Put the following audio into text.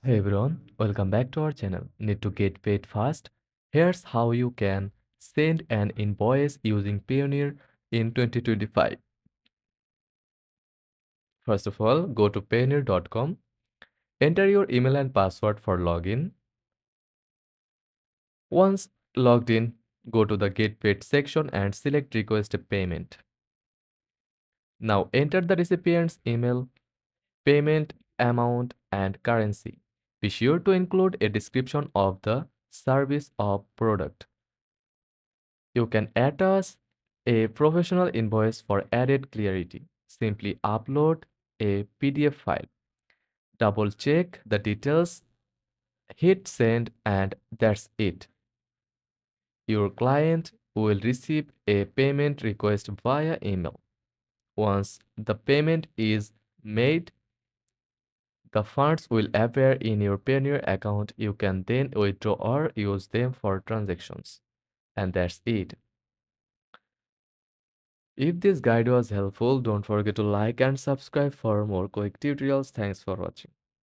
Hey everyone, welcome back to our channel. Need to get paid fast? Here's how you can send an invoice using Payoneer in 2025. First of all, go to payoneer.com, enter your email and password for login. Once logged in, go to the Get Paid section and select Request a Payment. Now enter the recipient's email, payment amount, and currency. Be sure to include a description of the service or product. You can attach a professional invoice for added clarity. Simply upload a PDF file. Double check the details, hit send, and that's it. Your client will receive a payment request via email. Once the payment is made, the funds will appear in your Payoneer account. You can then withdraw or use them for transactions. And that's it. If this guide was helpful, don't forget to like and subscribe for more quick tutorials. Thanks for watching.